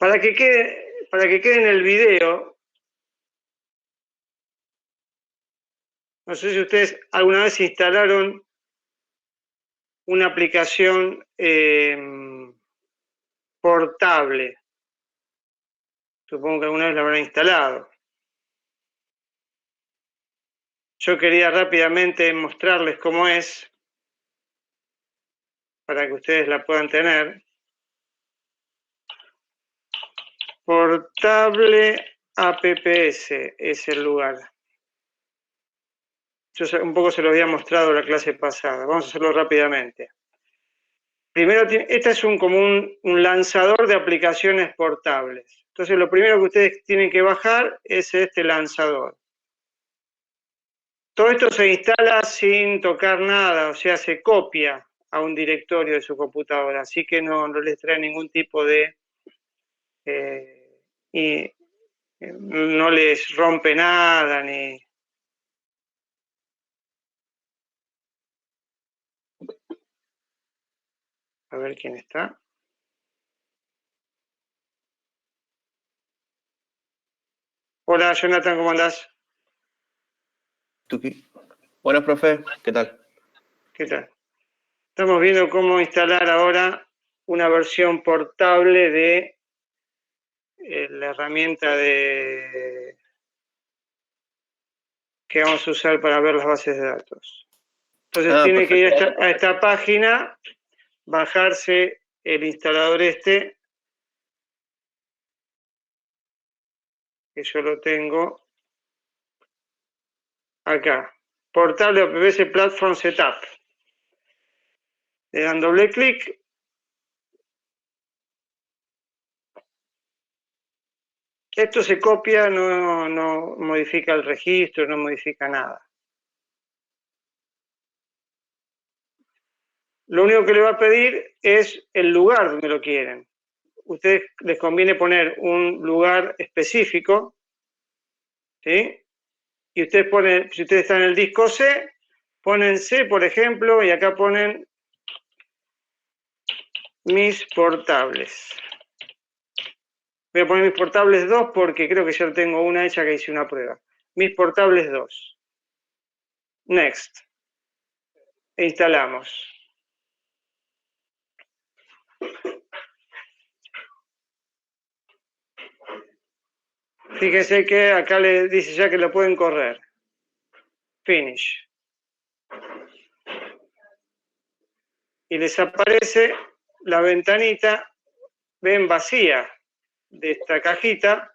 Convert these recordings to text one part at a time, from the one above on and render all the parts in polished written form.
Para que quede en el video, no sé si ustedes alguna vez instalaron una aplicación portable. Supongo que alguna vez la habrán instalado. Yo quería rápidamente mostrarles cómo es, para que ustedes la puedan tener. Portable apps es el lugar. Yo un poco se lo había mostrado la clase pasada. Vamos a hacerlo rápidamente. Primero, este es como un lanzador de aplicaciones portables. Entonces, lo primero que ustedes tienen que bajar es este lanzador. Todo esto se instala sin tocar nada, o sea, se copia a un directorio de su computadora, así que no les trae ningún tipo de... no les rompe nada, ni... A ver quién está. Hola, Jonathan, ¿cómo andás? Tuki. Buenas, profe, ¿qué tal? ¿Qué tal? Estamos viendo cómo instalar ahora una versión portable de la herramienta que vamos a usar para ver las bases de datos. Entonces tiene que ir a esta página, bajarse el instalador este, que yo lo tengo acá. Portable OPBS Platform Setup. Le dan doble clic. Esto se copia, no modifica el registro, no modifica nada. Lo único que le va a pedir es el lugar donde lo quieren. Ustedes les conviene poner un lugar específico, ¿sí? Y ustedes ponen, si ustedes están en el disco C, ponen C, por ejemplo, y acá ponen mis portables. Voy a poner mis portables 2 porque creo que ya tengo una hecha que hice una prueba. Mis portables 2. Next. E instalamos. Fíjense que acá le dice ya que lo pueden correr. Finish. Y les aparece la ventanita, ven, vacía de esta cajita.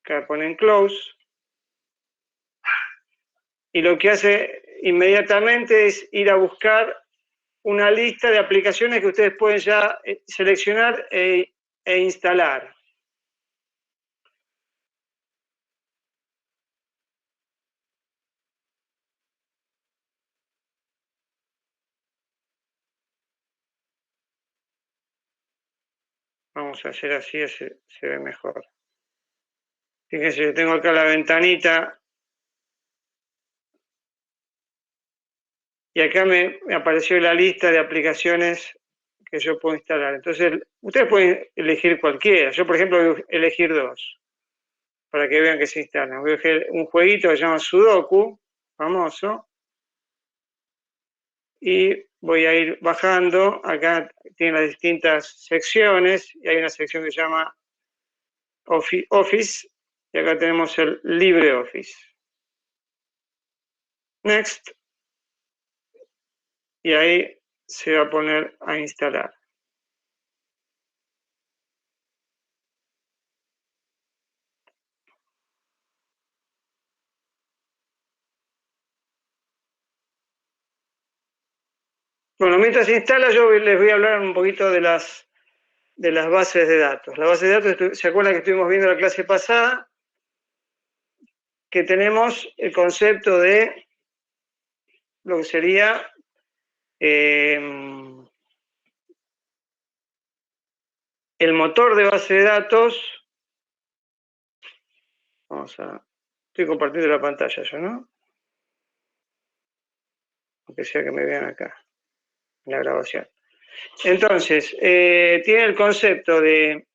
Acá ponen close. Y lo que hace inmediatamente es ir a buscar una lista de aplicaciones que ustedes pueden ya seleccionar e instalar. Vamos a hacer así, se ve mejor. Fíjense, yo tengo acá la ventanita. Y acá me apareció la lista de aplicaciones que yo puedo instalar. Entonces, ustedes pueden elegir cualquiera. Yo, por ejemplo, voy a elegir 2, para que vean que se instalan. Voy a elegir un jueguito que se llama Sudoku, famoso. Y voy a ir bajando. Acá tiene las distintas secciones. Y hay una sección que se llama Office. Y acá tenemos el LibreOffice. Next. Y ahí se va a poner a instalar. Bueno, mientras se instala, yo les voy a hablar un poquito de las bases de datos. La base de datos, ¿se acuerdan que estuvimos viendo la clase pasada? Que tenemos el concepto de lo que sería el motor de base de datos. Estoy compartiendo la pantalla yo, ¿no? Aunque sea que me vean acá, en la grabación. Entonces, tiene el concepto de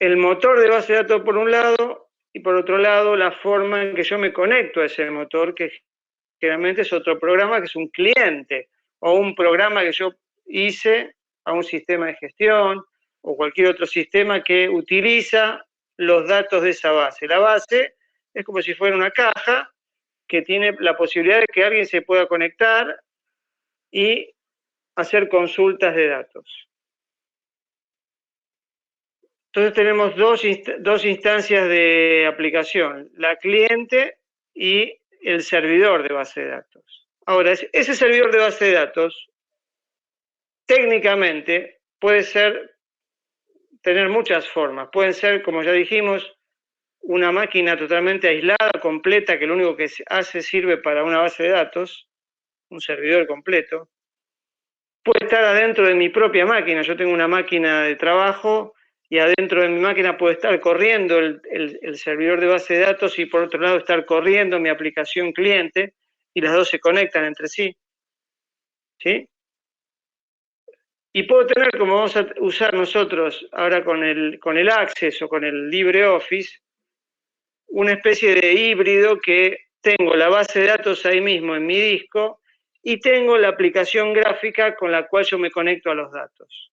el motor de base de datos por un lado, y por otro lado la forma en que yo me conecto a ese motor, que generalmente es otro programa que es un cliente, o un programa que yo hice a un sistema de gestión, o cualquier otro sistema que utiliza los datos de esa base. La base es como si fuera una caja que tiene la posibilidad de que alguien se pueda conectar y hacer consultas de datos. Entonces tenemos dos instancias de aplicación, la cliente y el servidor de base de datos. Ahora, ese servidor de base de datos técnicamente puede tener muchas formas. Pueden ser, como ya dijimos, una máquina totalmente aislada, completa, que lo único que hace sirve para una base de datos, un servidor completo. Puede estar adentro de mi propia máquina. Yo tengo una máquina de trabajo y adentro de mi máquina puede estar corriendo el servidor de base de datos y por otro lado estar corriendo mi aplicación cliente y las dos se conectan entre sí. ¿Sí? Y puedo tener, como vamos a usar nosotros ahora con el Access o con el LibreOffice, una especie de híbrido que tengo la base de datos ahí mismo en mi disco y tengo la aplicación gráfica con la cual yo me conecto a los datos.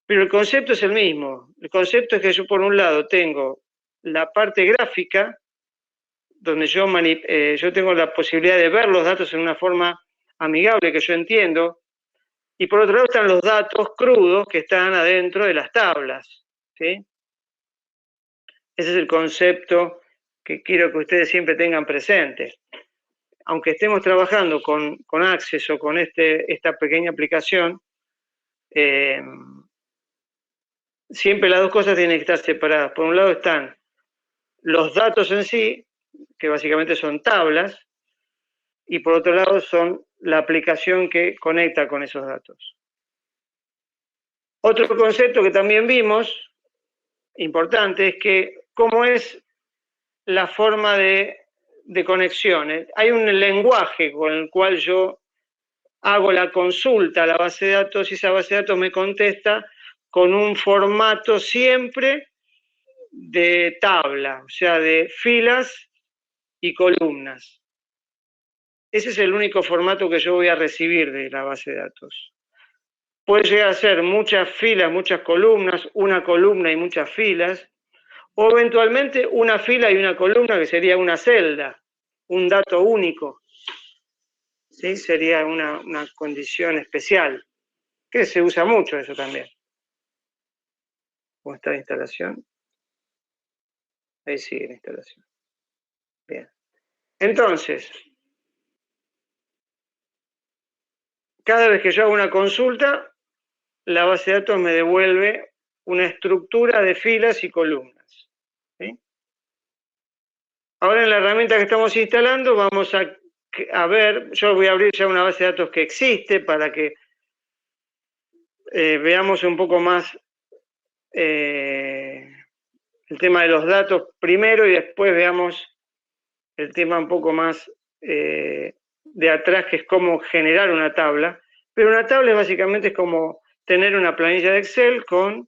Pero el concepto es el mismo. El concepto es que yo por un lado tengo la parte gráfica, donde yo tengo la posibilidad de ver los datos en una forma amigable que yo entiendo, y por otro lado están los datos crudos que están adentro de las tablas, ¿sí? Ese es el concepto que quiero que ustedes siempre tengan presente. Aunque estemos trabajando con Access o con esta pequeña aplicación, siempre las dos cosas tienen que estar separadas. Por un lado están los datos en sí, que básicamente son tablas, y por otro lado son la aplicación que conecta con esos datos. Otro concepto que también vimos, importante, es que cómo es la forma de conexiones. Hay un lenguaje con el cual yo hago la consulta a la base de datos y esa base de datos me contesta con un formato siempre de tabla, o sea, de filas y columnas. Ese es el único formato que yo voy a recibir de la base de datos. Puede llegar a ser muchas filas, muchas columnas, una columna y muchas filas, o eventualmente una fila y una columna que sería una celda, un dato único. ¿Sí? Sería una condición especial, que se usa mucho eso también. ¿Cómo está la instalación? Ahí sigue la instalación. Bien. Entonces, cada vez que yo hago una consulta, la base de datos me devuelve una estructura de filas y columnas. ¿Sí? Ahora en la herramienta que estamos instalando vamos a ver, yo voy a abrir ya una base de datos que existe para que veamos un poco más el tema de los datos primero y después veamos el tema un poco más de atrás, que es cómo generar una tabla. Pero una tabla básicamente es como tener una planilla de Excel con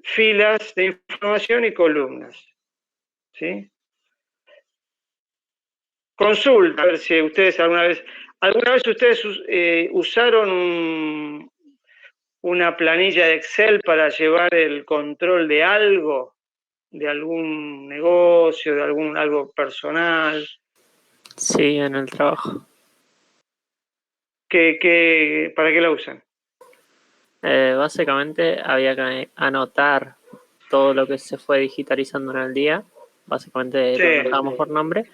filas de información y columnas. ¿Sí? Consulta, a ver si ustedes alguna vez ustedes usaron una planilla de Excel para llevar el control de algo, de algún negocio, de algo personal. Sí, en el trabajo. ¿Para qué la usan? Básicamente había que anotar todo lo que se fue digitalizando en el día. Básicamente Sí. lo anotábamos por nombre.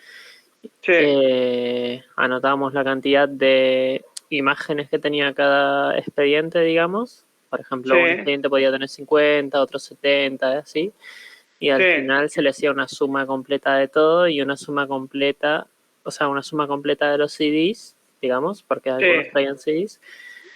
Sí. Anotábamos la cantidad de imágenes que tenía cada expediente, digamos. Por ejemplo, Sí. un expediente podía tener 50, otro 70, así. Y al final se le hacía una suma completa de todo y una suma completa, o sea, una suma completa de los CDs, digamos, porque algunos traían CDs.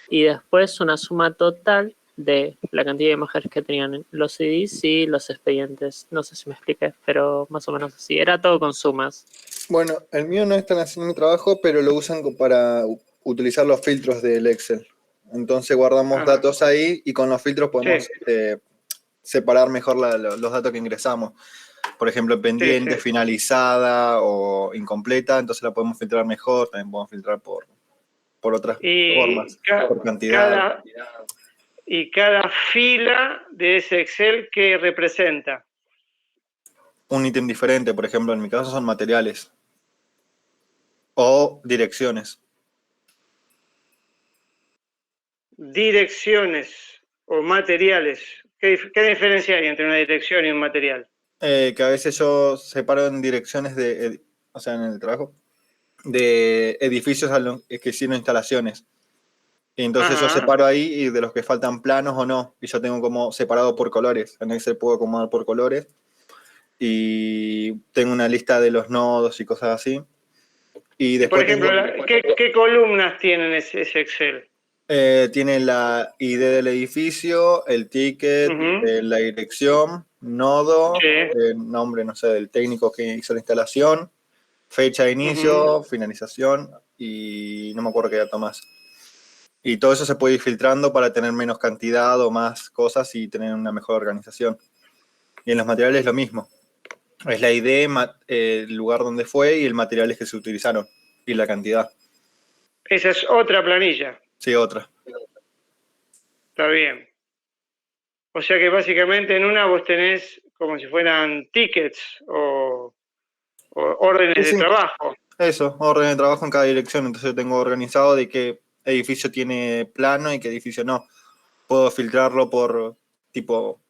Y después una suma total de la cantidad de imágenes que tenían los CDs y los expedientes. No sé si me expliqué, pero más o menos así. Era todo con sumas. Bueno, el mío no es tan así en mi trabajo, pero lo usan para utilizar los filtros del Excel. Entonces guardamos datos ahí y con los filtros podemos separar mejor los datos que ingresamos. Por ejemplo, pendiente, sí. finalizada o incompleta, entonces la podemos filtrar mejor, también podemos filtrar por otras formas, por cantidad. Cada fila de ese Excel, ¿qué representa? Un ítem diferente, por ejemplo, en mi caso son materiales o direcciones. Direcciones o materiales. ¿Qué diferencia hay entre una dirección y un material? Que a veces yo separo en direcciones o sea, en el trabajo, de edificios que hicieron instalaciones. Y entonces yo Ajá. separo ahí y de los que faltan planos o no. Y yo tengo como separado por colores. En Excel puedo acomodar por colores. Y tengo una lista de los nodos y cosas así. Y Y por después ejemplo, ¿qué columnas tienen ese Excel? tiene la ID del edificio, el ticket, la dirección, nodo, Sí. el nombre, no sé, del técnico que hizo la instalación, fecha de inicio, finalización y no me acuerdo qué dato más. Y todo eso se puede ir filtrando para tener menos cantidad o más cosas y tener una mejor organización. Y en los materiales es lo mismo. Es la ID, el lugar donde fue y el materiales que se utilizaron y la cantidad. Esa es otra planilla. Sí, otra. Está bien. O sea que básicamente en una vos tenés como si fueran tickets o órdenes Sí, de sí. trabajo. Eso, orden de trabajo en cada dirección. Entonces yo tengo organizado de qué edificio tiene plano y qué edificio no. Puedo filtrarlo por tipo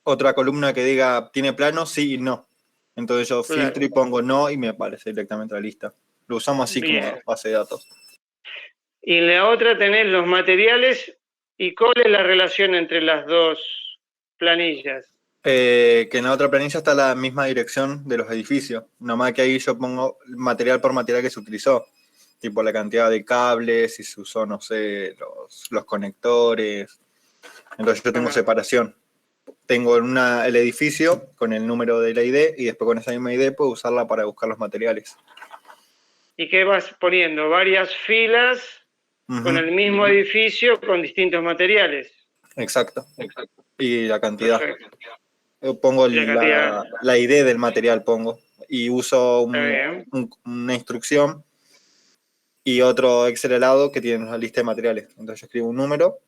otra columna que diga tiene plano, sí y no. Entonces yo filtro Claro. y pongo no y me aparece directamente la lista. Lo usamos así Bien. como base de datos. Y en la otra tenés los materiales. ¿Y cuál es la relación entre las dos planillas? Que en la otra planilla está la misma dirección de los edificios. Nomás que ahí yo pongo material por material que se utilizó. Tipo la cantidad de cables, si se usó, no sé, los conectores. Entonces yo tengo separación. Tengo el edificio con el número de la ID y después con esa misma ID puedo usarla para buscar los materiales. ¿Y qué vas poniendo? Varias filas con el mismo edificio con distintos materiales. Exacto. Y la cantidad. Perfecto. Yo pongo Y la cantidad. la ID del material, pongo. Y uso Está bien. una instrucción y otro Excel al lado que tiene una lista de materiales. Entonces yo escribo un número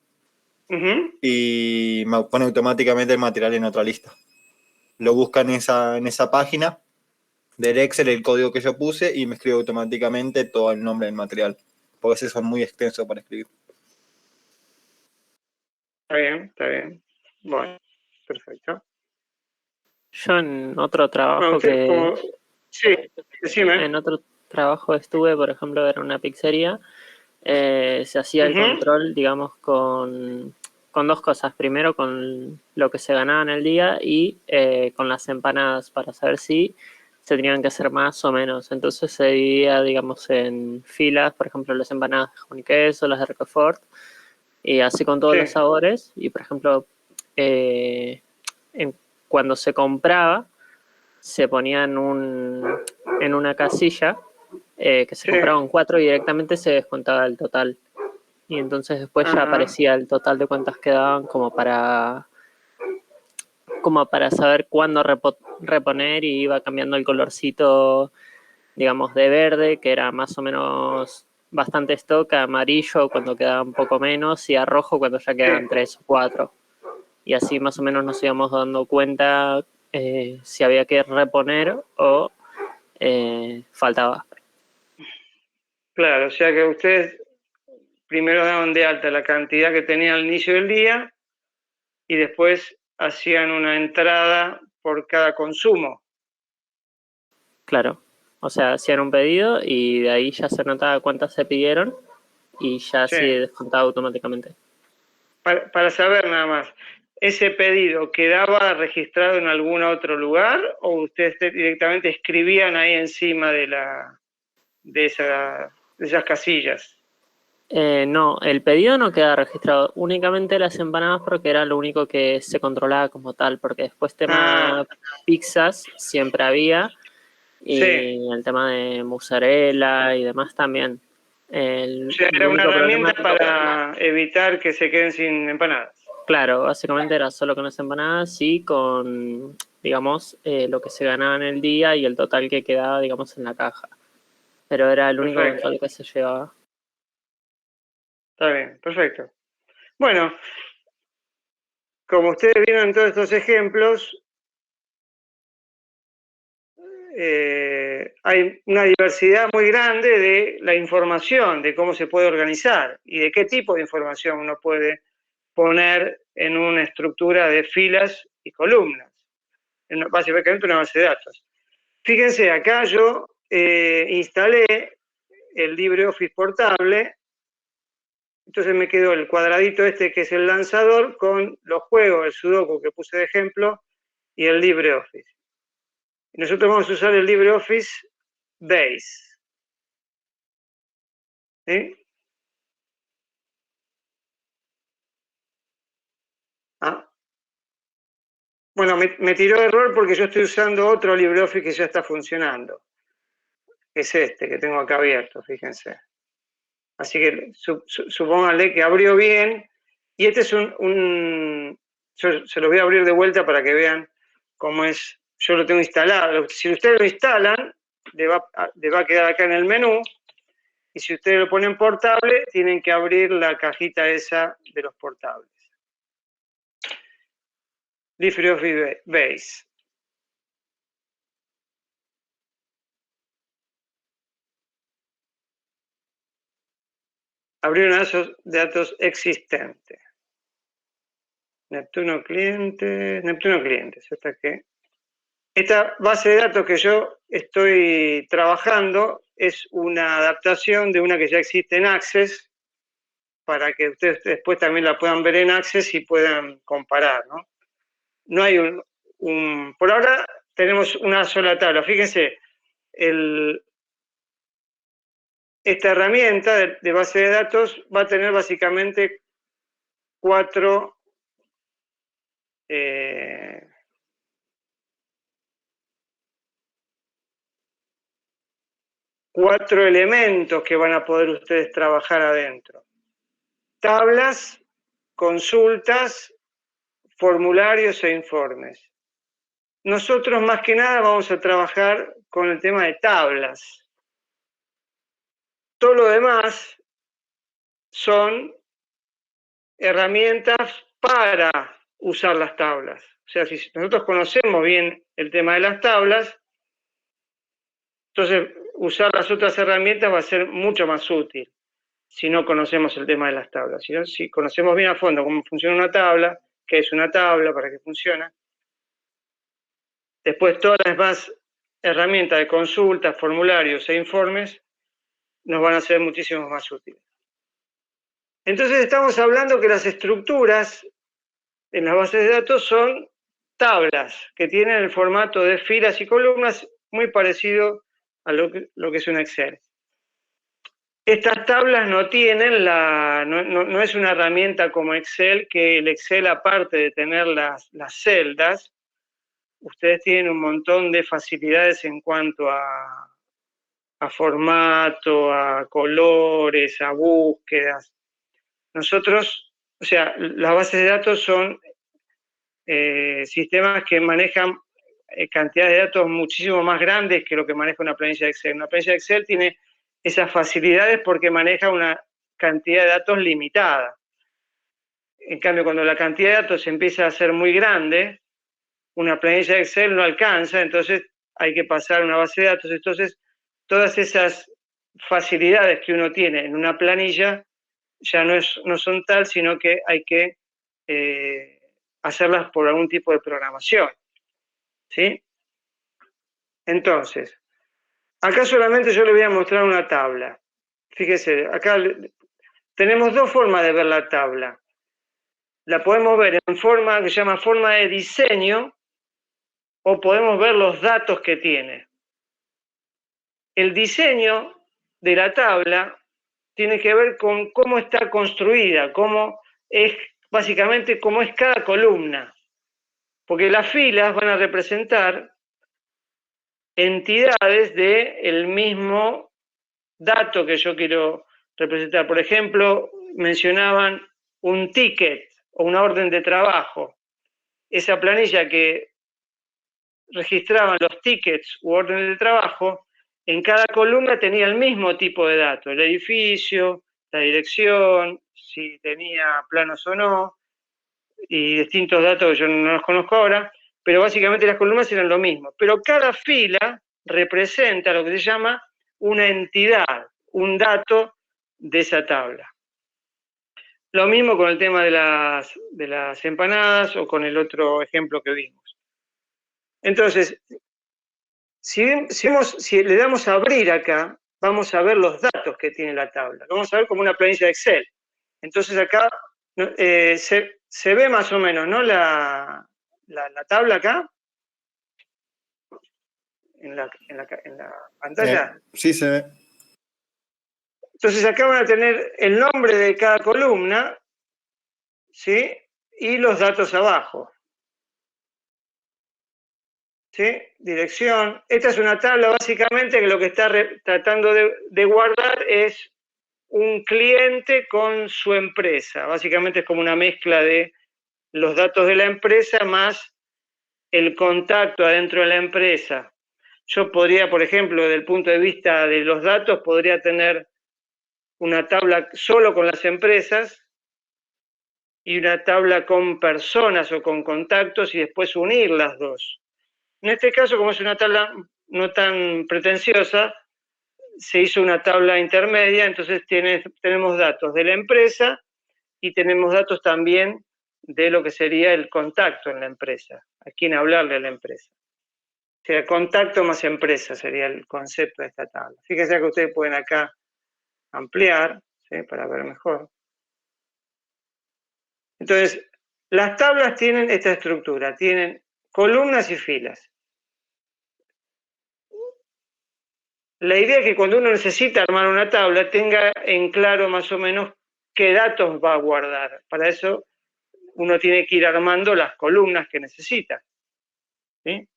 y me pone automáticamente el material en otra lista. Lo busca en esa página del Excel, el código que yo puse, y me escribe automáticamente todo el nombre del material. Porque esos son muy extensos para escribir. Está bien, está bien. Bueno, perfecto. Yo en otro trabajo Sí, decime. en otro trabajo estuve, por ejemplo, era una pizzería. Se hacía el control, digamos, con dos cosas. Primero, con lo que se ganaba en el día y con las empanadas para saber si se tenían que hacer más o menos. Entonces se dividía, digamos, en filas, por ejemplo, las empanadas de jamón y queso, las de Roquefort, y así con todos los sabores. Y, por ejemplo, cuando se compraba, se ponía en una casilla que se compraban 4 y directamente se descontaba el total. Y entonces después ya aparecía el total de cuántas quedaban como para saber cuándo reponer, y iba cambiando el colorcito, digamos, de verde, que era más o menos bastante stock, a amarillo cuando quedaba un poco menos y a rojo cuando ya quedaban 3 o 4. Y así más o menos nos íbamos dando cuenta si había que reponer o faltaba. Claro, o sea que ustedes primero daban de alta la cantidad que tenían al inicio del día y después hacían una entrada por cada consumo. Claro, o sea, hacían un pedido y de ahí ya se notaba cuántas se pidieron y ya se descontaba automáticamente. Para saber nada más, ¿ese pedido quedaba registrado en algún otro lugar o ustedes directamente escribían ahí encima de esas casillas? No, el pedido no queda registrado, únicamente las empanadas, porque era lo único que se controlaba como tal, porque después tema pizzas siempre había, y el tema de mozzarella y demás también. O sea, era una herramienta para evitar que se queden sin empanadas. Claro, básicamente era solo con las empanadas y con, digamos, lo que se ganaba en el día y el total que quedaba, digamos, en la caja. Pero era el único Perfecto. control que se llevaba. Está bien, perfecto. Bueno, como ustedes vieron en todos estos ejemplos, hay una diversidad muy grande de la información, de cómo se puede organizar y de qué tipo de información uno puede poner en una estructura de filas y columnas, básicamente una base de datos. Fíjense, acá yo instalé el LibreOffice portable, entonces me quedó el cuadradito este que es el lanzador con los juegos, el Sudoku que puse de ejemplo y el LibreOffice. Y nosotros vamos a usar el LibreOffice Base. ¿Sí? Ah. Bueno, me tiró error porque yo estoy usando otro LibreOffice que ya está funcionando. Es este que tengo acá abierto, fíjense. Así que supónganle que abrió bien. Y este es yo se los voy a abrir de vuelta para que vean cómo es. Yo lo tengo instalado. Si ustedes lo instalan, le va a quedar acá en el menú. Y si ustedes lo ponen portable, tienen que abrir la cajita esa de los portables. LibreOffice Base. Abrir una base de datos existente. Neptuno clientes, hasta que... Esta base de datos que yo estoy trabajando es una adaptación de una que ya existe en Access, para que ustedes después también la puedan ver en Access y puedan comparar, ¿no? No hay por ahora tenemos una sola tabla. Fíjense, esta herramienta de base de datos va a tener básicamente cuatro elementos que van a poder ustedes trabajar adentro. Tablas, consultas, formularios e informes. Nosotros más que nada vamos a trabajar con el tema de tablas. Todo lo demás son herramientas para usar las tablas. O sea, si nosotros conocemos bien el tema de las tablas, entonces usar las otras herramientas va a ser mucho más útil si no conocemos el tema de las tablas. Si conocemos bien a fondo cómo funciona una tabla, qué es una tabla, para qué funciona, después todas las demás herramientas de consultas, formularios e informes nos van a ser muchísimo más útiles. Entonces estamos hablando que las estructuras en las bases de datos son tablas que tienen el formato de filas y columnas muy parecido a lo que es un Excel. Estas tablas no tienen no es una herramienta como Excel, que el Excel, aparte de tener las celdas, ustedes tienen un montón de facilidades en cuanto a formato, a colores, a búsquedas. Nosotros, o sea, las bases de datos son sistemas que manejan cantidades de datos muchísimo más grandes que lo que maneja una planilla de Excel. Una planilla de Excel tiene esas facilidades porque maneja una cantidad de datos limitada. En cambio, cuando la cantidad de datos empieza a ser muy grande, una planilla de Excel no alcanza, entonces hay que pasar a una base de datos. Entonces, todas esas facilidades que uno tiene en una planilla ya no son tal, sino que hay que hacerlas por algún tipo de programación. ¿Sí? Entonces, acá solamente yo le voy a mostrar una tabla. Fíjese, acá tenemos dos formas de ver la tabla. La podemos ver en forma que se llama forma de diseño, o podemos ver los datos que tiene. El diseño de la tabla tiene que ver con cómo está construida, básicamente cómo es cada columna. Porque las filas van a representar entidades del mismo dato que yo quiero representar. Por ejemplo, mencionaban un ticket. o una orden de trabajo, esa planilla que registraban los tickets u órdenes de trabajo, en cada columna tenía el mismo tipo de datos, el edificio, la dirección, si tenía planos o no, y distintos datos que yo no los conozco ahora, pero básicamente las columnas eran lo mismo. Pero cada fila representa lo que se llama una entidad, un dato de esa tabla. Lo mismo con el tema de las empanadas o con el otro ejemplo que vimos. Entonces, si le damos a abrir acá, vamos a ver los datos que tiene la tabla. Lo vamos a ver como una planilla de Excel. Entonces acá se ve más o menos, ¿no? La tabla acá, en la pantalla. Sí, se ve. Entonces acá van a tener el nombre de cada columna, ¿sí? Y los datos abajo. ¿Sí? Dirección. Esta es una tabla básicamente que lo que está tratando de guardar es un cliente con su empresa. Básicamente es como una mezcla de los datos de la empresa más el contacto adentro de la empresa. Yo podría, por ejemplo, desde el punto de vista de los datos, podría tener una tabla solo con las empresas y una tabla con personas o con contactos y después unir las dos. En este caso, como es una tabla no tan pretenciosa, se hizo una tabla intermedia, entonces tenemos datos de la empresa y tenemos datos también de lo que sería el contacto en la empresa, a quién hablarle a la empresa. O sea, contacto más empresa sería el concepto de esta tabla. Fíjense que ustedes pueden acá ampliar, ¿sí? Para ver mejor. Entonces, las tablas tienen esta estructura, tienen columnas y filas. La idea es que cuando uno necesita armar una tabla tenga en claro más o menos qué datos va a guardar. Para eso uno tiene que ir armando las columnas que necesita, ¿sí?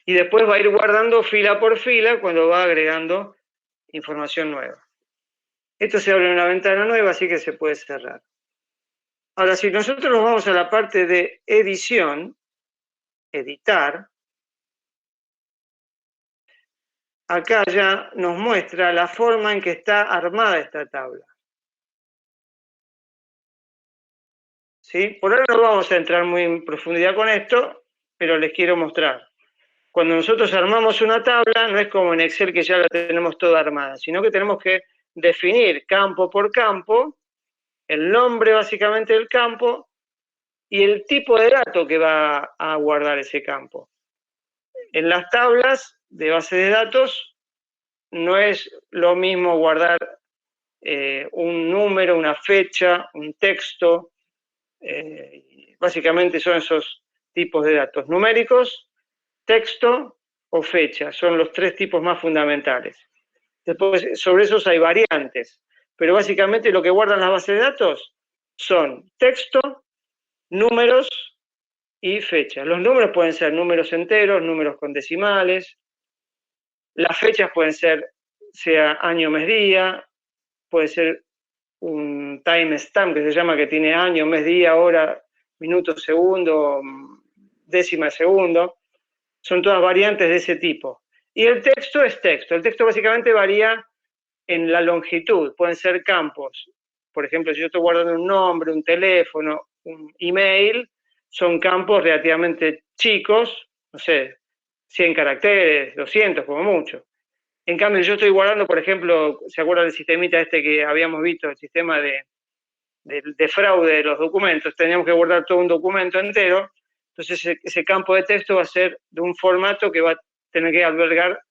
Y después va a ir guardando fila por fila cuando va agregando información nueva. Esto se abre en una ventana nueva, así que se puede cerrar. Ahora, si nosotros nos vamos a la parte de edición, editar, acá ya nos muestra la forma en que está armada esta tabla. ¿Sí? Por ahora no vamos a entrar muy en profundidad con esto, pero les quiero mostrar. Cuando nosotros armamos una tabla, no es como en Excel que ya la tenemos toda armada, sino que tenemos que definir campo por campo, el nombre básicamente del campo y el tipo de dato que va a guardar ese campo. En las tablas de base de datos no es lo mismo guardar un número, una fecha, un texto. Básicamente son esos tipos de datos numéricos, texto o fecha. Son los tres tipos más fundamentales. Después, sobre esos hay variantes. Pero básicamente lo que guardan las bases de datos son texto, números y fechas. Los números pueden ser números enteros, números con decimales. Las fechas pueden ser, sea año, mes, día. Puede ser un timestamp que se llama, que tiene año, mes, día, hora, minuto, segundo, décima de segundo. Son todas variantes de ese tipo. Y el texto es texto. El texto básicamente varía en la longitud. Pueden ser campos. Por ejemplo, si yo estoy guardando un nombre, un teléfono, un email, son campos relativamente chicos, no sé, 100 caracteres, 200 como mucho. En cambio, yo estoy guardando, por ejemplo, ¿se acuerdan del sistemita este que habíamos visto, el sistema de fraude de los documentos? Teníamos que guardar todo un documento entero, entonces ese campo de texto va a ser de un formato que va a tener que albergar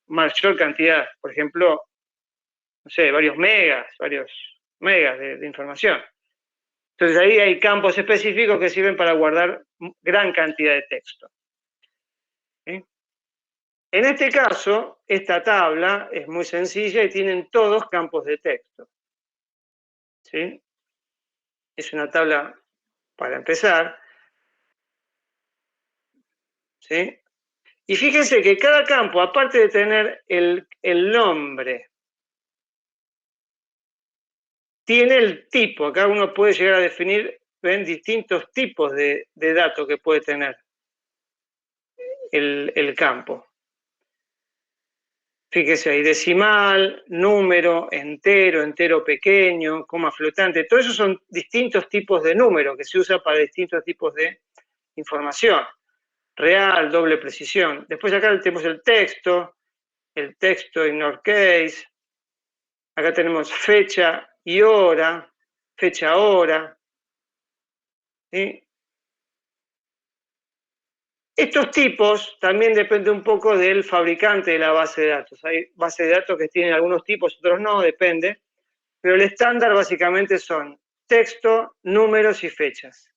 mayor cantidad, por ejemplo, no sé, varios megas de información. Entonces ahí hay campos específicos que sirven para guardar gran cantidad de texto. ¿Sí? En este caso, esta tabla es muy sencilla y tienen todos campos de texto. ¿Sí? Es una tabla para empezar. ¿Sí? Y fíjense que cada campo, aparte de tener el nombre, tiene el tipo. Acá uno puede llegar a definir ven distintos tipos de datos que puede tener el campo. Fíjese ahí, decimal, número, entero pequeño, coma flotante. Todo eso son distintos tipos de números que se usa para distintos tipos de información. Real, doble precisión. Después acá tenemos el texto ignore case. Acá tenemos fecha y hora, fecha-hora. ¿Sí? Estos tipos también dependen un poco del fabricante de la base de datos. Hay bases de datos que tienen algunos tipos, otros no, depende. Pero el estándar básicamente son texto, números y fechas.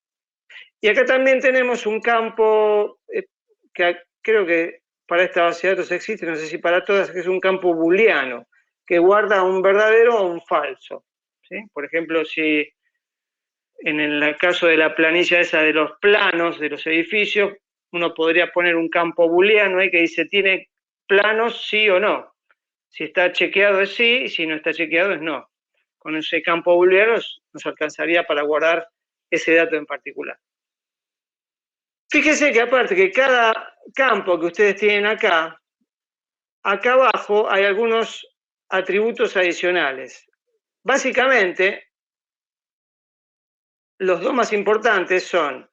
Y acá también tenemos un campo que creo que para esta base de datos existe, no sé si para todas, que es un campo booleano, que guarda un verdadero o un falso. ¿Sí? Por ejemplo, si en el caso de la planilla esa de los planos de los edificios, uno podría poner un campo booleano ahí que dice, ¿tiene planos sí o no? Si está chequeado es sí, y si no está chequeado es no. Con ese campo booleano nos alcanzaría para guardar ese dato en particular. Fíjese que aparte que cada campo que ustedes tienen acá abajo hay algunos atributos adicionales. Básicamente, los dos más importantes son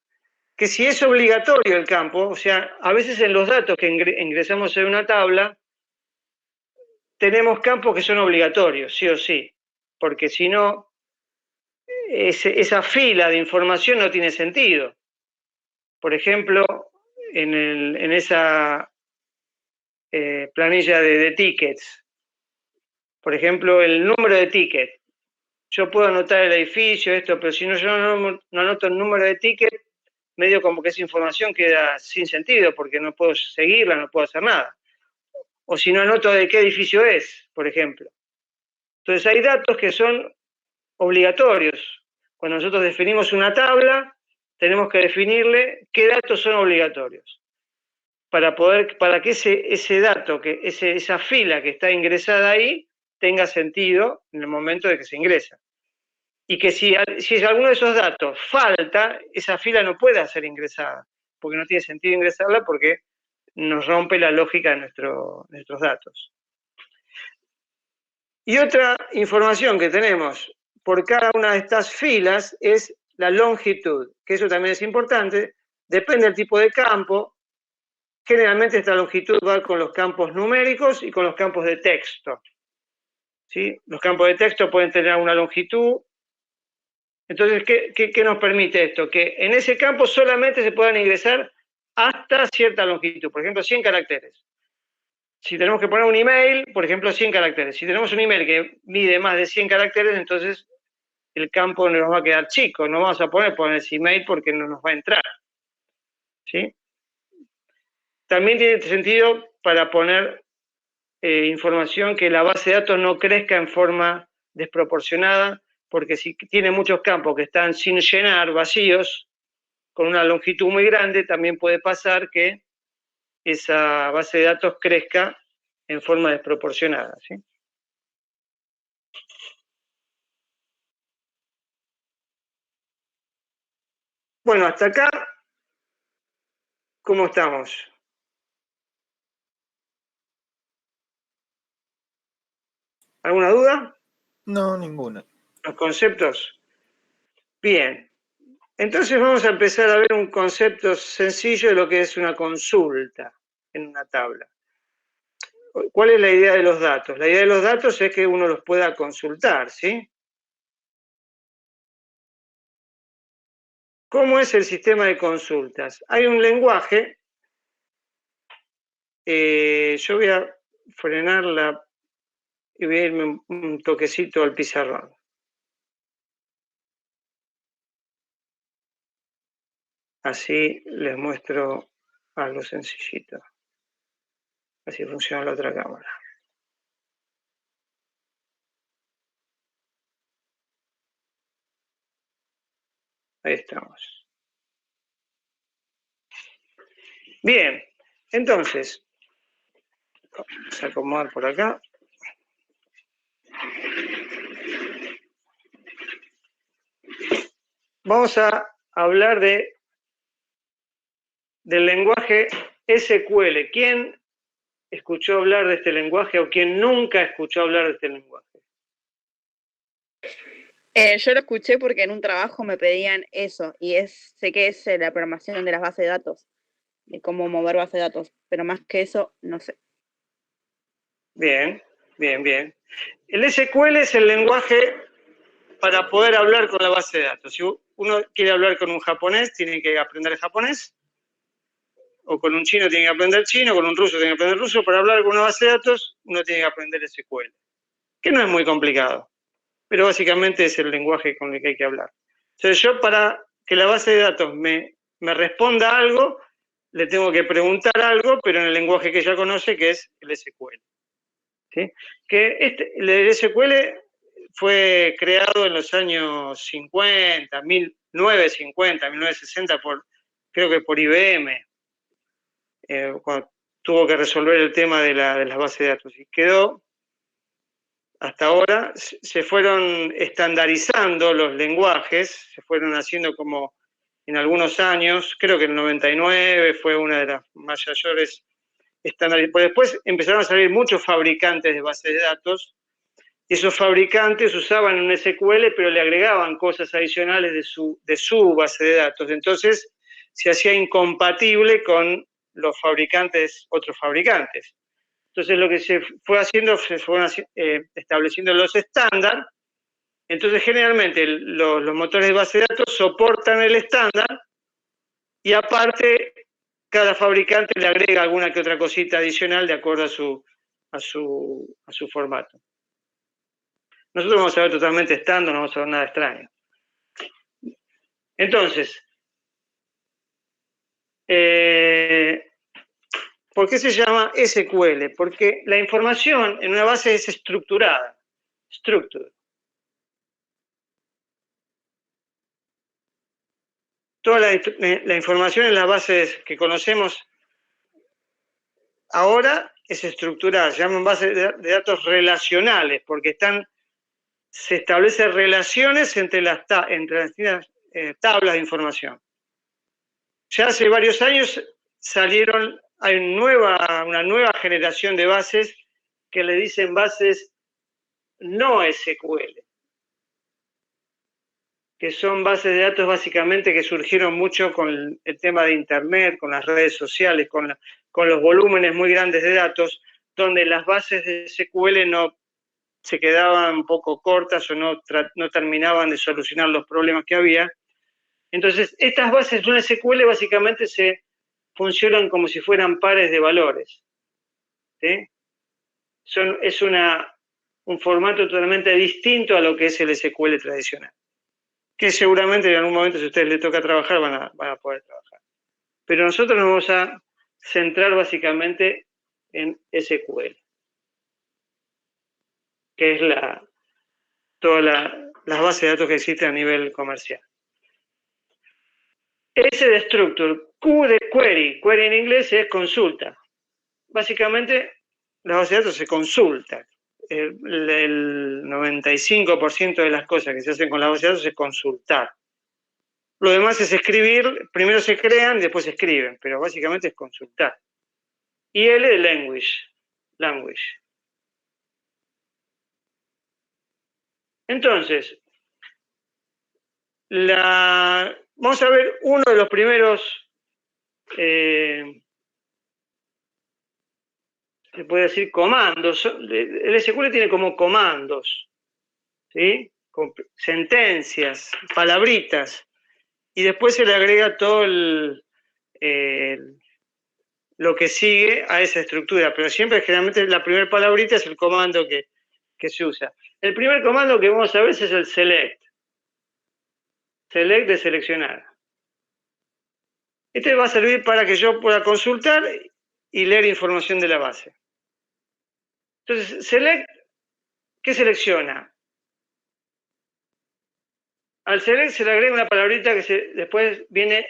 que si es obligatorio el campo, o sea, a veces en los datos que ingresamos en una tabla, tenemos campos que son obligatorios, sí o sí, porque si no, esa fila de información no tiene sentido. Por ejemplo, en esa planilla de tickets, por ejemplo, el número de ticket. Yo puedo anotar el edificio, esto, pero si no, yo no anoto el número de ticket, medio como que esa información queda sin sentido, porque no puedo seguirla, no puedo hacer nada. O si no anoto de qué edificio es, por ejemplo. Entonces hay datos que son obligatorios. Cuando nosotros definimos una tabla, tenemos que definirle qué datos son obligatorios. Para que ese dato, esa fila que está ingresada ahí, tenga sentido en el momento de que se ingresa. Y que si alguno de esos datos falta, esa fila no puede ser ingresada, porque no tiene sentido ingresarla porque nos rompe la lógica de nuestros datos. Y otra información que tenemos por cada una de estas filas es la longitud, que eso también es importante, depende del tipo de campo. Generalmente esta longitud va con los campos numéricos y con los campos de texto. ¿Sí? Los campos de texto pueden tener una longitud. Entonces, ¿qué nos permite esto? Que en ese campo solamente se puedan ingresar hasta cierta longitud, por ejemplo, 100 caracteres. Si tenemos que poner un email, por ejemplo, 100 caracteres. Si tenemos un email que mide más de 100 caracteres, entonces el campo nos va a quedar chico. No vamos a poner ese email porque no nos va a entrar. ¿Sí? También tiene sentido para poner información que la base de datos no crezca en forma desproporcionada, porque si tiene muchos campos que están sin llenar, vacíos, con una longitud muy grande, también puede pasar que esa base de datos crezca en forma desproporcionada. ¿Sí? Bueno, hasta acá, ¿cómo estamos? ¿Alguna duda? No, ninguna. ¿Los conceptos? Bien. Entonces vamos a empezar a ver un concepto sencillo de lo que es una consulta en una tabla. ¿Cuál es la idea de los datos? La idea de los datos es que uno los pueda consultar, ¿sí? ¿Cómo es el sistema de consultas? Hay un lenguaje, yo voy a frenarla y voy a irme un toquecito al pizarrón. Así les muestro algo sencillito. Así funciona la otra cámara. Ahí estamos. Bien, entonces, vamos a acomodar por acá. vamos a hablar del lenguaje SQL. ¿Quién escuchó hablar de este lenguaje o quién nunca escuchó hablar de este lenguaje? Yo lo escuché porque en un trabajo me pedían eso, y sé que es la programación de las bases de datos, de cómo mover bases de datos, pero más que eso, no sé. Bien, bien, bien. El SQL es el lenguaje para poder hablar con la base de datos. Si uno quiere hablar con un japonés, tiene que aprender japonés, o con un chino tiene que aprender chino, con un ruso tiene que aprender ruso. Para hablar con una base de datos, uno tiene que aprender SQL, que no es muy complicado, pero básicamente es el lenguaje con el que hay que hablar. Entonces yo, para que la base de datos me responda algo, le tengo que preguntar algo, pero en el lenguaje que ella conoce, que es el SQL. ¿Sí? Que el SQL fue creado en los años 50, 1950, 1960, creo que por IBM, cuando tuvo que resolver el tema de las bases de datos. Y quedó, hasta ahora, se fueron estandarizando los lenguajes, se fueron haciendo como en algunos años, creo que el 99 fue una de las mayores estándares. Después empezaron a salir muchos fabricantes de bases de datos, y esos fabricantes usaban un SQL, pero le agregaban cosas adicionales de su base de datos. Entonces se hacía incompatible con los fabricantes, otros fabricantes. Entonces lo que se fue haciendo, se fueron estableciendo los estándares. Entonces generalmente los motores de base de datos soportan el estándar, y aparte cada fabricante le agrega alguna que otra cosita adicional de acuerdo a su formato. Nosotros vamos a ver totalmente estándar, no vamos a ver nada extraño. Entonces, ¿por qué se llama SQL? Porque la información en una base es estructurada. Structure. Toda la información en las bases que conocemos ahora es estructurada. Se llaman bases de datos relacionales, porque se establecen relaciones entre las tablas de información. Ya hace varios años hay una nueva generación de bases que le dicen bases no SQL, que son bases de datos básicamente que surgieron mucho con el tema de Internet, con las redes sociales, con los volúmenes muy grandes de datos, donde las bases de SQL no se quedaban un poco cortas o no terminaban de solucionar los problemas que había. Entonces, estas bases de una SQL básicamente funcionan como si fueran pares de valores. ¿Sí? Es un formato totalmente distinto a lo que es el SQL tradicional, que seguramente en algún momento, si a ustedes les toca trabajar, van a poder trabajar. Pero nosotros nos vamos a centrar básicamente en SQL, que es todas las bases de datos que existen a nivel comercial. S de structure, Q de query. Query en inglés es consulta. Básicamente, las bases de datos se consultan. El 95% de las cosas que se hacen con las bases de datos es consultar. Lo demás es escribir. Primero se crean y después se escriben, pero básicamente es consultar. Y L de language. Entonces, vamos a ver uno de los primeros, se puede decir comandos. El SQL tiene como comandos, ¿sí? Con sentencias, palabritas, y después se le agrega todo lo que sigue a esa estructura, pero siempre generalmente la primera palabrita es el comando que se usa. El primer comando que vamos a ver es el select. Select de seleccionar. Este va a servir para que yo pueda consultar y leer información de la base. Entonces, select, ¿qué selecciona? Al select se le agrega una palabrita que después viene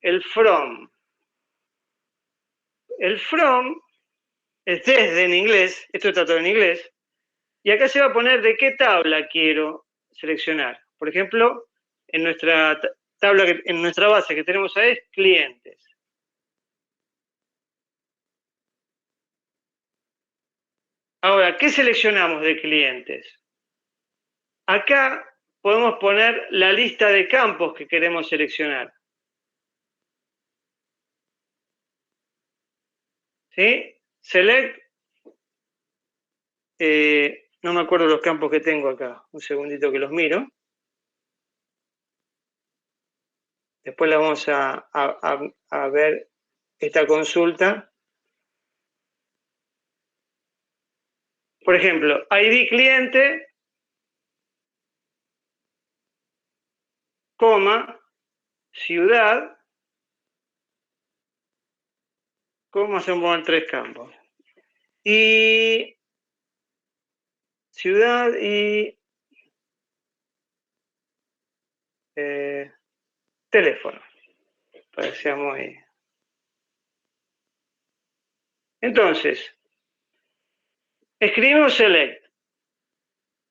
el from. El from es desde en inglés, esto está todo en inglés, y acá se va a poner de qué tabla quiero seleccionar. Por ejemplo, en nuestra tabla en nuestra base que tenemos ahí es clientes. Ahora, ¿qué seleccionamos de clientes? Acá podemos poner la lista de campos que queremos seleccionar. ¿Sí? Select. No me acuerdo los campos que tengo acá. Un segundito que los miro. Después la vamos a ver esta consulta. Por ejemplo, ID cliente, coma, ciudad, coma, se ponen 3 campos. Y ciudad y teléfono, para que sea muy... Entonces, escribimos select,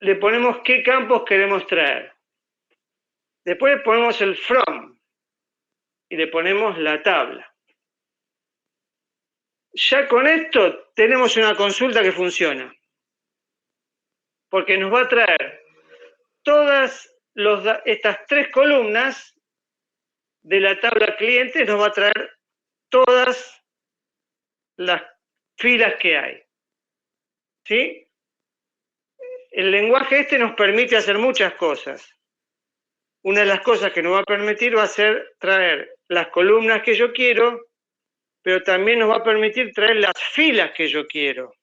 le ponemos qué campos queremos traer. Después le ponemos el from y le ponemos la tabla. Ya con esto tenemos una consulta que funciona, porque nos va a traer todas estas 3 columnas de la tabla cliente, nos va a traer todas las filas que hay. ¿Sí? El lenguaje este nos permite hacer muchas cosas. Una de las cosas que nos va a permitir va a ser traer las columnas que yo quiero, pero también nos va a permitir traer las filas que yo quiero.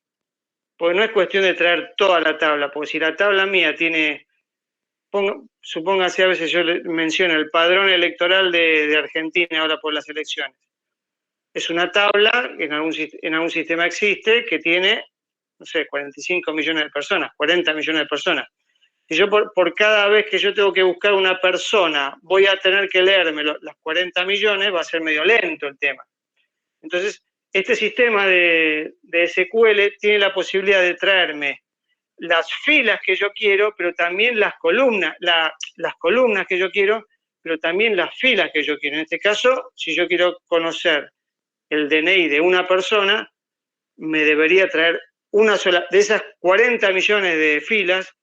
Porque no es cuestión de traer toda la tabla, porque si la tabla mía tiene, supóngase a veces yo menciono el padrón electoral de Argentina ahora por las elecciones. Es una tabla que en algún sistema existe que tiene, no sé, 45 millones de personas, 40 millones de personas. Si yo por cada vez que yo tengo que buscar una persona voy a tener que leerme las 40 millones, va a ser medio lento el tema. Entonces, este sistema de SQL tiene la posibilidad de traerme las filas que yo quiero, pero también las columnas, las columnas que yo quiero, pero también las filas que yo quiero. En este caso, si yo quiero conocer el DNI de una persona, me debería traer una sola, de esas 40 millones de filas,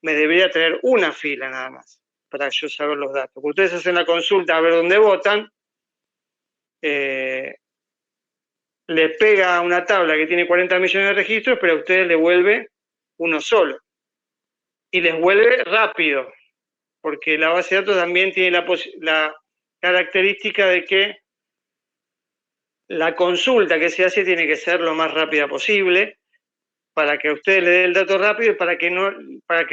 me debería traer una fila nada más, para yo saber los datos. Porque ustedes hacen la consulta a ver dónde votan, le pega a una tabla que tiene 40 millones de registros, pero a ustedes le vuelve uno solo. Y les vuelve rápido, porque la base de datos también tiene la característica de que la consulta que se hace tiene que ser lo más rápida posible, para que a ustedes le dé el dato rápido y para que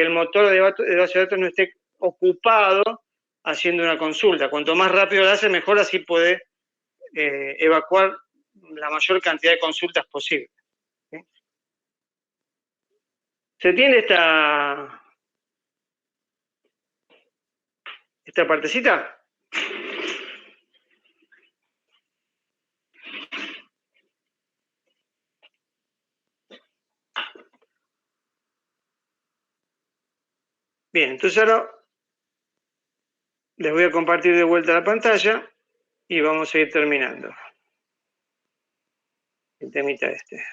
el motor de base de datos no esté ocupado haciendo una consulta. Cuanto más rápido la hace, mejor, así puede evacuar la mayor cantidad de consultas posible. ¿Sí? ¿Se tiene esta partecita? Bien, entonces ahora les voy a compartir de vuelta la pantalla y vamos a ir terminando el temita este.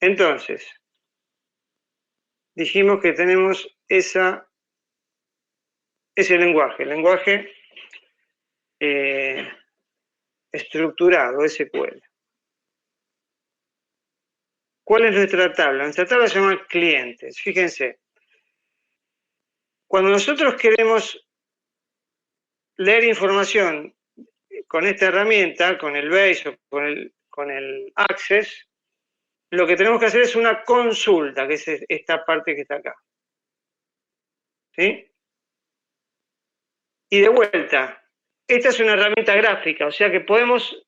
Entonces, dijimos que tenemos ese lenguaje estructurado, SQL. ¿Cuál es nuestra tabla? Nuestra tabla se llama clientes. Fíjense, cuando nosotros queremos leer información con esta herramienta, con el Base o con el Access, lo que tenemos que hacer es una consulta, que es esta parte que está acá. ¿Sí? Y de vuelta, esta es una herramienta gráfica, o sea que podemos,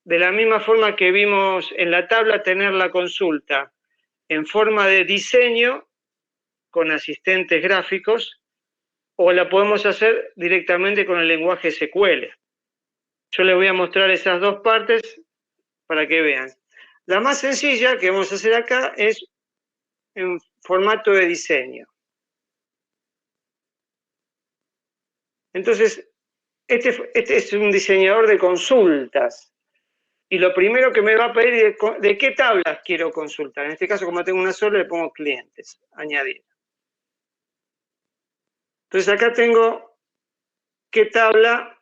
de la misma forma que vimos en la tabla, tener la consulta en forma de diseño con asistentes gráficos, o la podemos hacer directamente con el lenguaje SQL. Yo les voy a mostrar esas dos partes para que vean. La más sencilla que vamos a hacer acá es en formato de diseño. Entonces, este es un diseñador de consultas. Y lo primero que me va a pedir es de qué tablas quiero consultar. En este caso, como tengo una sola, le pongo clientes, añadir. Entonces acá tengo qué tabla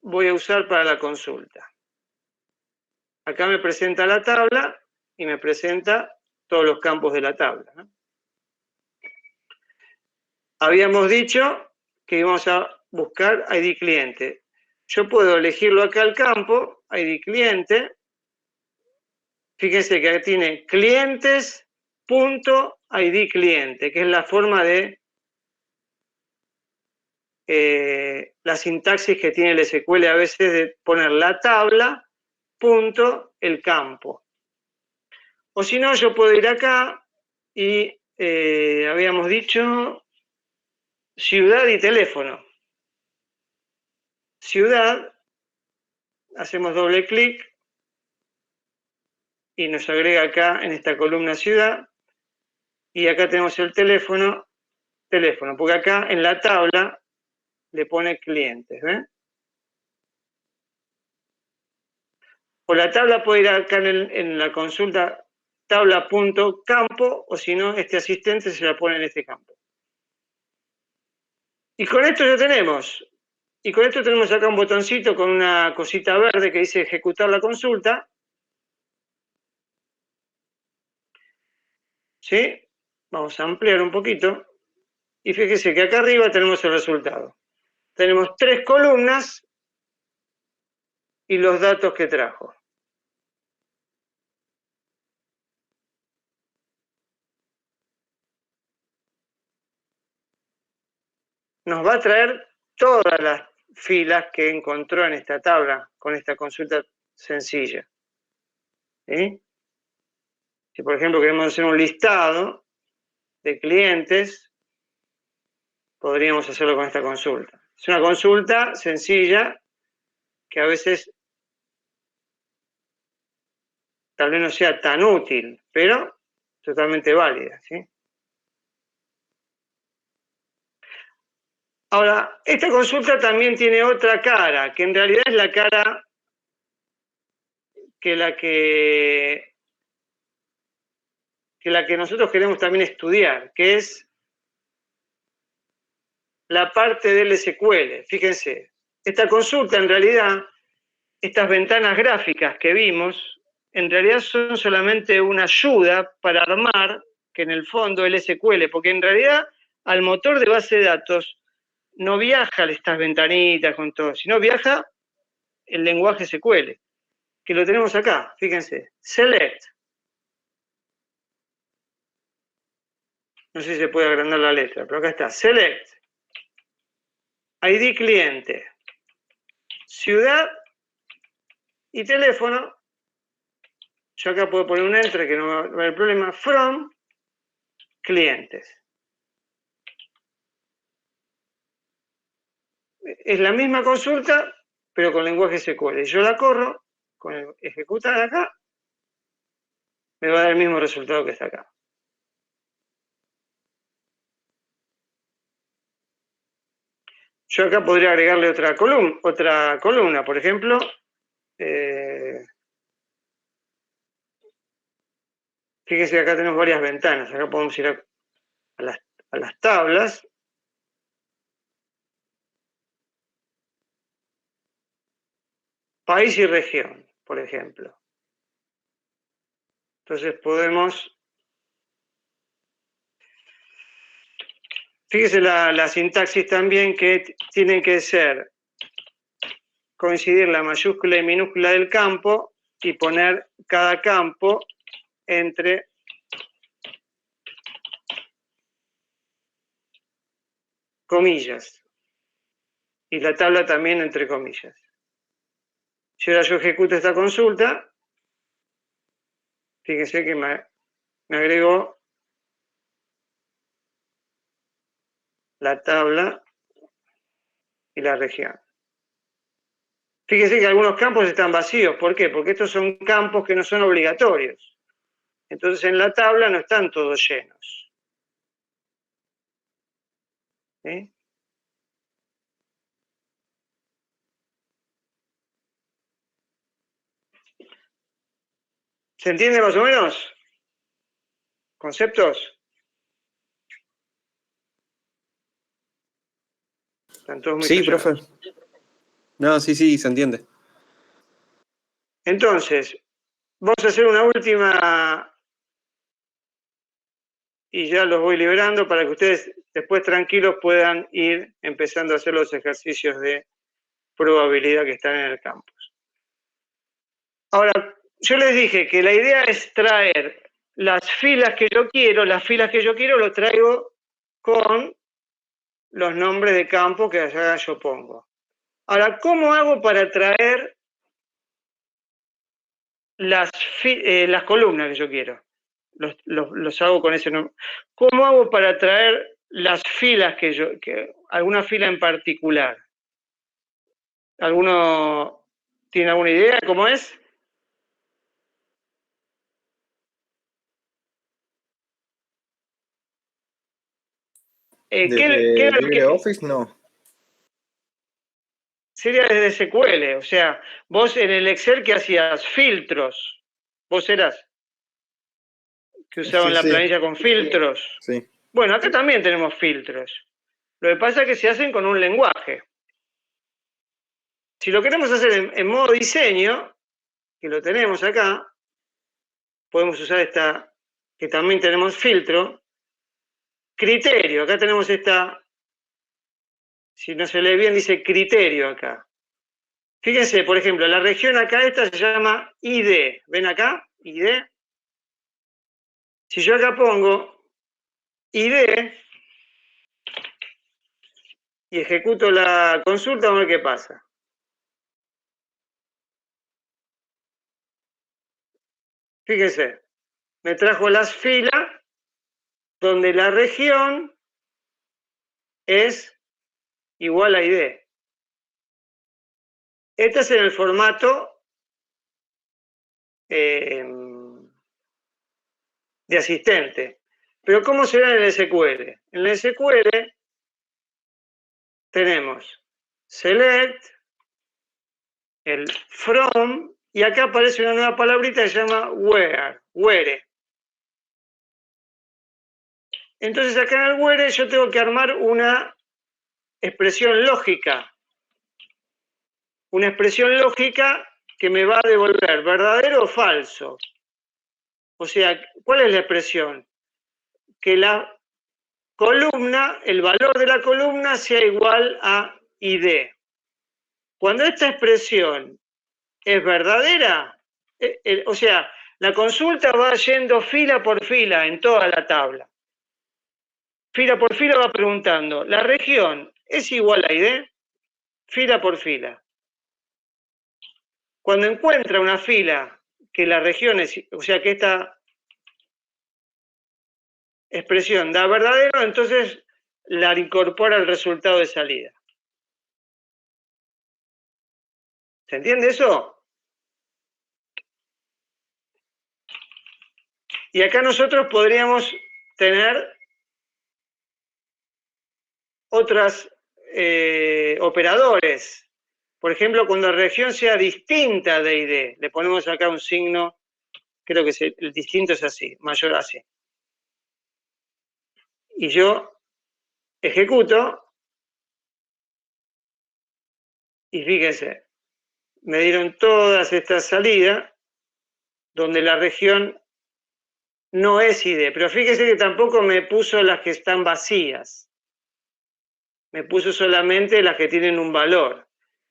voy a usar para la consulta. Acá me presenta la tabla y me presenta todos los campos de la tabla, ¿no? Habíamos dicho que íbamos a buscar ID cliente. Yo puedo elegirlo acá al campo, ID cliente. Fíjense que aquí tiene clientes.id cliente, que es la forma de la sintaxis que tiene el SQL a veces de poner la tabla, punto, el campo. O si no, yo puedo ir acá y habíamos dicho ciudad y teléfono. Ciudad, hacemos doble clic y nos agrega acá en esta columna ciudad y acá tenemos el teléfono, porque acá en la tabla le pone clientes, ¿ven? O la tabla puede ir acá en la consulta tabla.campo o si no, este asistente se la pone en este campo. Y con esto ya tenemos. Y con esto tenemos acá un botoncito con una cosita verde que dice ejecutar la consulta. ¿Sí? Vamos a ampliar un poquito. Y fíjese que acá arriba tenemos el resultado. Tenemos 3 columnas y los datos que trajo. Nos va a traer todas las filas que encontró en esta tabla con esta consulta sencilla. ¿Sí? Si por ejemplo queremos hacer un listado de clientes, podríamos hacerlo con esta consulta. Es una consulta sencilla que a veces tal vez no sea tan útil, pero totalmente válida, ¿sí? Ahora, esta consulta también tiene otra cara, que en realidad es la cara que la que nosotros queremos también estudiar, que es la parte del SQL. Fíjense, esta consulta en realidad, estas ventanas gráficas que vimos, en realidad son solamente una ayuda para armar, que en el fondo el SQL, porque en realidad al motor de base de datos no viaja estas ventanitas con todo, sino viaja el lenguaje SQL, que lo tenemos acá, fíjense, select. No sé si se puede agrandar la letra, pero acá está, select, ID cliente, ciudad y teléfono. Yo acá puedo poner un enter que no va a haber problema, from clientes. Es la misma consulta, pero con lenguaje SQL. Yo la corro, con el ejecutar acá, me va a dar el mismo resultado que está acá. Yo acá podría agregarle otra columna, por ejemplo, fíjense que acá tenemos varias ventanas. Acá podemos ir a las tablas. País y región, por ejemplo. Entonces podemos... Fíjese la sintaxis también que tiene que ser coincidir la mayúscula y minúscula del campo y poner cada campo entre comillas. Y la tabla también entre comillas. Si ahora yo ejecuto esta consulta, fíjense que me agregó la tabla y la región. Fíjense que algunos campos están vacíos. ¿Por qué? Porque estos son campos que no son obligatorios. Entonces en la tabla no están todos llenos. ¿Sí? ¿Se entiende más o menos? ¿Conceptos? Están todos muy Sí, callados. profe. No, sí, se entiende. Entonces, vamos a hacer una última y ya los voy liberando para que ustedes después tranquilos puedan ir empezando a hacer los ejercicios de probabilidad que están en el campus. Ahora, yo les dije que la idea es traer las filas que yo quiero, lo traigo con los nombres de campo que allá yo pongo. Ahora, ¿cómo hago para traer las columnas que yo quiero? Los hago con ese nombre. ¿Cómo hago para traer las filas alguna fila en particular? ¿Alguno tiene alguna idea de cómo es? ¿Qué era lo que LibreOffice no. sería desde SQL? O sea, vos en el Excel, ¿qué hacías? Filtros. Vos eras que usaban la planilla con filtros. Sí. Bueno, acá también tenemos filtros. Lo que pasa es que se hacen con un lenguaje. Si lo queremos hacer en modo diseño, que lo tenemos acá, podemos usar esta, que también tenemos filtro. Criterio, acá tenemos esta, si no se lee bien, dice criterio acá. Fíjense, por ejemplo, la región acá, esta se llama ID. ¿Ven acá? ID. Si yo acá pongo ID y ejecuto la consulta, vamos a ver qué pasa. Fíjense, me trajo las filas donde la región es igual a ID. Este es en el formato de asistente. Pero ¿cómo será en el SQL? En el SQL tenemos select, el from, y acá aparece una nueva palabrita que se llama where. Entonces acá en el where yo tengo que armar una expresión lógica. Una expresión lógica que me va a devolver verdadero o falso. O sea, ¿cuál es la expresión? Que la columna, el valor de la columna sea igual a ID. Cuando esta expresión es verdadera, o sea, la consulta va yendo fila por fila en toda la tabla. Fila por fila va preguntando, ¿la región es igual a ID? Fila por fila. Cuando encuentra una fila que la región es, o sea, que esta expresión da verdadero, entonces la incorpora al resultado de salida. ¿Se entiende eso? Y acá nosotros podríamos tener otros operadores. Por ejemplo, cuando la región sea distinta de ID, le ponemos acá un signo, creo que el distinto es así, mayor así. Y yo ejecuto, y fíjense, me dieron todas estas salidas donde la región no es ID, pero fíjense que tampoco me puso las que están vacías. Me puso solamente las que tienen un valor.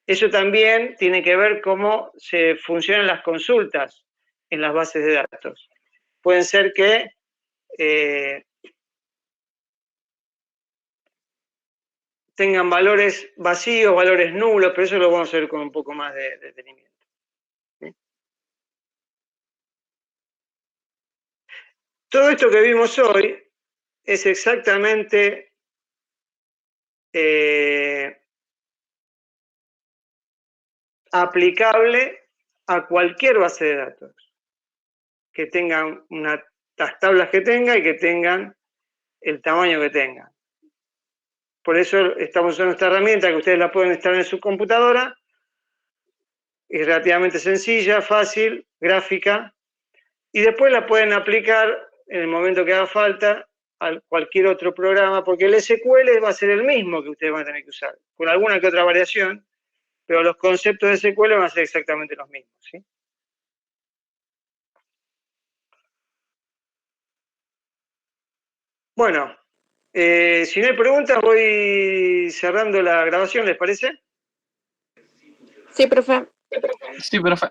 Eso también tiene que ver cómo se funcionan las consultas en las bases de datos. Pueden ser que tengan valores vacíos, valores nulos, pero eso lo vamos a ver con un poco más de detenimiento. ¿Sí? Todo esto que vimos hoy es exactamente aplicable a cualquier base de datos, que tengan las tablas que tenga y que tengan el tamaño que tengan. Por eso estamos usando esta herramienta que ustedes la pueden instalar en su computadora. Es relativamente sencilla, fácil, gráfica, y después la pueden aplicar en el momento que haga falta a cualquier otro programa, porque el SQL va a ser el mismo que ustedes van a tener que usar, con alguna que otra variación, pero los conceptos de SQL van a ser exactamente los mismos, ¿sí? Bueno, si no hay preguntas, voy cerrando la grabación, ¿les parece? Sí, profe. Sí, profe.